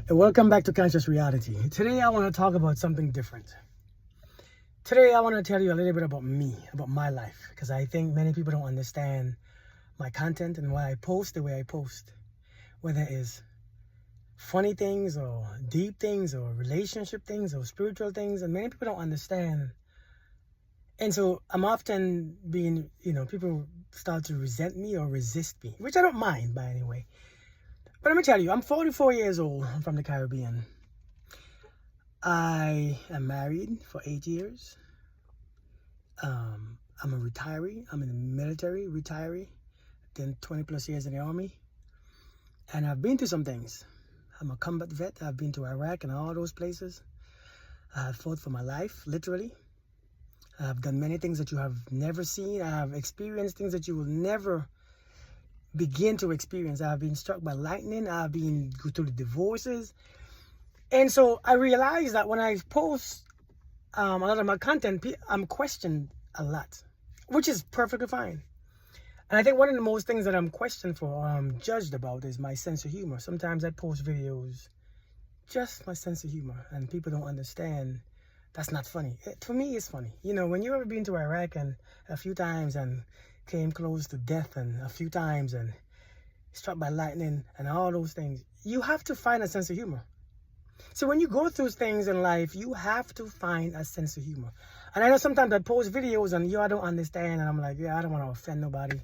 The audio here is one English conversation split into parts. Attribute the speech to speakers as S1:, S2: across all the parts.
S1: And welcome back to Conscious Reality. Today I want to talk about something different. Today I want to tell you a little bit about me, about my life, because I think many people don't understand my content and why I post the way I post. Whether it is funny things or deep things or relationship things or spiritual things, and many people don't understand. And so I'm often being, people start to resent me or resist me, which I don't mind by any way. But let me tell you, I'm 44 years old. I'm from the Caribbean. I am married for 8 years. I'm a retiree. I'm in the military, retiree. Then 20 plus years in the army. And I've been to some things. I'm a combat vet. I've been to Iraq and all those places. I have fought for my life, literally. I've done many things that you have never seen. I have experienced things that you will never begin to experience. I've been struck by lightning. I've been through the divorces. And so I realized that when I post a lot of my content, I'm questioned a lot, which is perfectly fine. And I think one of the most things that I'm questioned for or I'm judged about is my sense of humor. Sometimes I post videos, just my sense of humor, and people don't understand that's not funny. For me, it's funny. When you ever been to Iraq and a few times and came close to death and a few times and struck by lightning and all those things, you have to find a sense of humor. So when you go through things in life, you have to find a sense of humor. And I know sometimes I post videos and I don't understand, and I'm like, I don't want to offend nobody.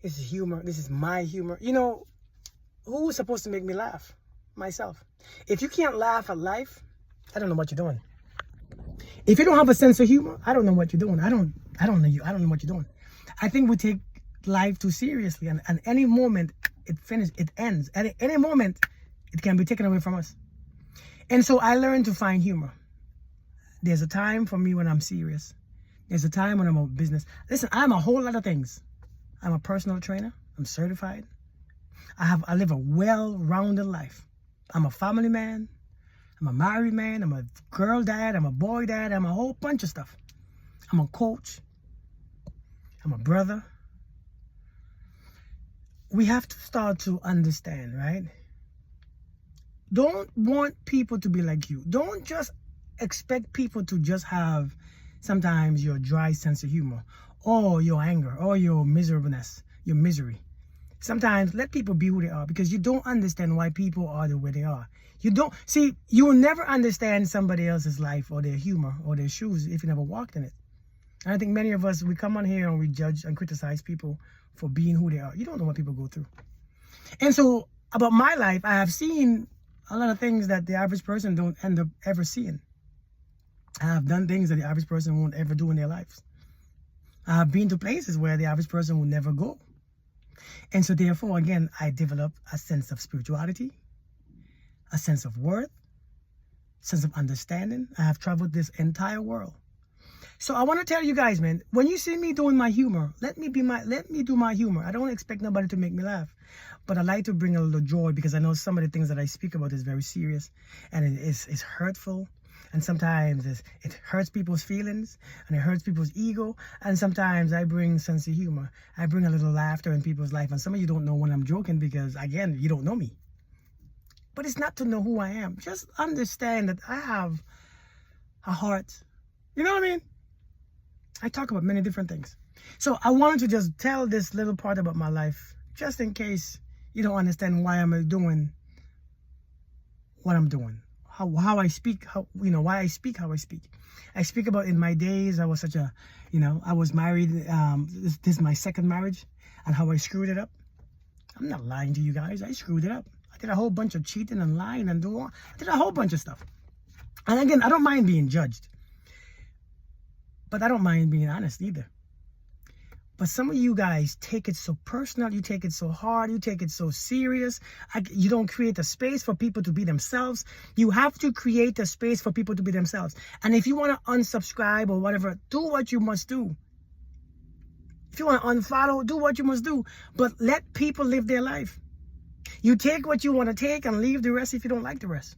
S1: This is humor. This is my humor. Who's supposed to make me laugh? Myself. If you can't laugh at life, I don't know what you're doing. If you don't have a sense of humor, I don't know what you're doing. I don't know you. I don't know what you're doing. I think we take life too seriously, and at any moment it ends. At any moment it can be taken away from us. And so I learned to find humor. There's a time for me when I'm serious. There's a time when I'm a business. Listen, I'm a whole lot of things. I'm a personal trainer. I'm certified. I live a well-rounded life. I'm a family man. I'm a married man. I'm a girl dad. I'm a boy dad. I'm a whole bunch of stuff. I'm a coach. I'm a brother. We have to start to understand, right? Don't want people to be like you. Don't just expect people to just have sometimes your dry sense of humor or your anger or your miserableness, your misery. Sometimes let people be who they are, because you don't understand why people are the way they are. You will never understand somebody else's life or their humor or their shoes if you never walked in it. And I think many of us, we come on here and we judge and criticize people for being who they are. You don't know what people go through. And so about my life, I have seen a lot of things that the average person don't end up ever seeing. I have done things that the average person won't ever do in their lives. I have been to places where the average person will never go. And so therefore, again, I developed a sense of spirituality, a sense of worth, sense of understanding. I have traveled this entire world. So I want to tell you guys, man, when you see me doing my humor, let me do my humor. I don't expect nobody to make me laugh, but I like to bring a little joy, because I know some of the things that I speak about is very serious, and it's hurtful, and sometimes it hurts people's feelings, and it hurts people's ego, and sometimes I bring sense of humor. I bring a little laughter in people's life, and some of you don't know when I'm joking because, again, you don't know me. But it's not to know who I am. Just understand that I have a heart. You know what I mean? I talk about many different things. So I wanted to just tell this little part about my life, just in case you don't understand why I'm doing what I'm doing, how I speak, why I speak how I speak. I speak about in my days, I was I was married, this is my second marriage, and how I screwed it up. I'm not lying to you guys, I screwed it up. I did a whole bunch of cheating and lying and I did a whole bunch of stuff. And again, I don't mind being judged, but I don't mind being honest either. But some of you guys take it so personal, you take it so hard, you take it so serious. You don't create a space for people to be themselves. You have to create a space for people to be themselves. And if you want to unsubscribe or whatever, do what you must do. If you want to unfollow, do what you must do. But let people live their life. You take what you want to take and leave the rest if you don't like the rest.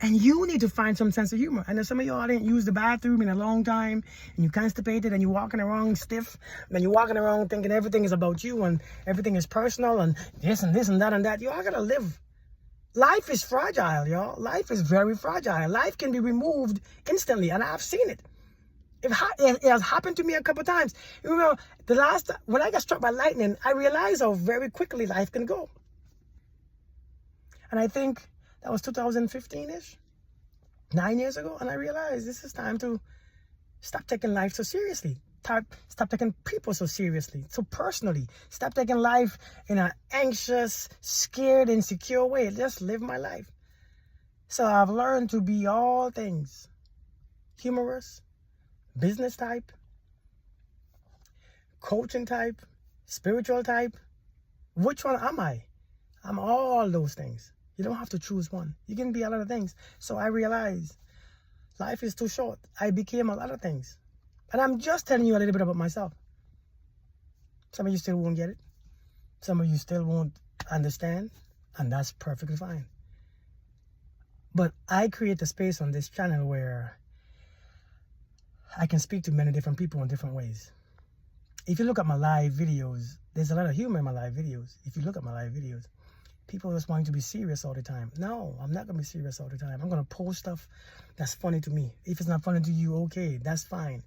S1: And you need to find some sense of humor. And if some of y'all didn't use the bathroom in a long time, and you constipated, and you're walking around stiff, and you're walking around thinking everything is about you, and everything is personal, and this and this and that and that, y'all gotta live. Life is fragile, y'all. Life is very fragile. Life can be removed instantly, and I've seen it. It has happened to me a couple times. You know, when I got struck by lightning, I realized how very quickly life can go. And I think that was 2015-ish, 9 years ago. And I realized this is time to stop taking life so seriously. Stop taking people so seriously, so personally. Stop taking life in an anxious, scared, insecure way. Just live my life. So I've learned to be all things. Humorous, business type, coaching type, spiritual type. Which one am I? I'm all those things. You don't have to choose one. You can be a lot of things. So I realized life is too short. I became a lot of things. And I'm just telling you a little bit about myself. Some of you still won't get it. Some of you still won't understand. And that's perfectly fine. But I create a space on this channel where I can speak to many different people in different ways. If you look at my live videos, there's a lot of humor in my live videos. If you look at my live videos, people just want to be serious all the time. No, I'm not going to be serious all the time. I'm going to post stuff that's funny to me. If it's not funny to you, okay, that's fine.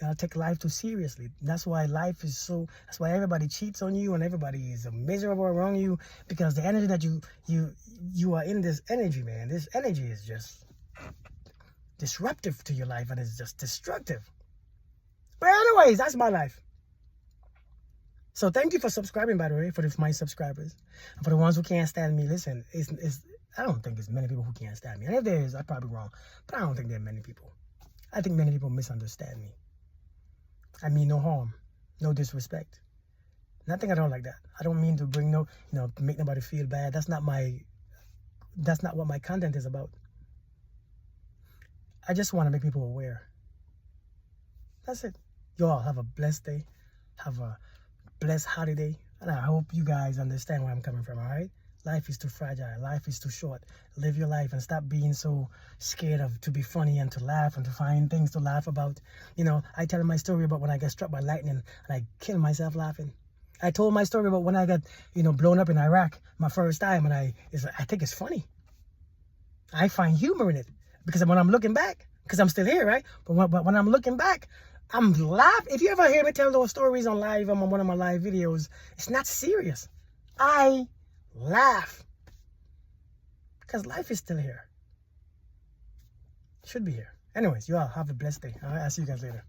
S1: You gotta take life too seriously. That's why that's why everybody cheats on you and everybody is miserable around you, because the energy that you are in, this energy, man, this energy is just disruptive to your life, and it's just destructive. But anyways, that's my life. So thank you for subscribing, by the way, for my subscribers. And for the ones who can't stand me, listen, I don't think there's many people who can't stand me. And if there is, I'm probably wrong. But I don't think there are many people. I think many people misunderstand me. I mean no harm, no disrespect. Nothing at all like that. I don't mean to make nobody feel bad. That's not what my content is about. I just want to make people aware. That's it. You all have a blessed day. Have a blessed holiday. And I hope you guys understand where I'm coming from, all right? Life is too fragile. Life is too short. Live your life and stop being so scared to be funny and to laugh and to find things to laugh about. You know, I tell my story about when I got struck by lightning and I killed myself laughing. I told my story about when I got, blown up in Iraq my first time, and I think it's funny. I find humor in it because when I'm looking back, because I'm still here, right? But when I'm looking back, I'm laughing. If you ever hear me tell those stories on live, on one of my live videos, it's not serious. I laugh because life is still here. Should be here. Anyways, you all have a blessed day. All right, I'll see you guys later.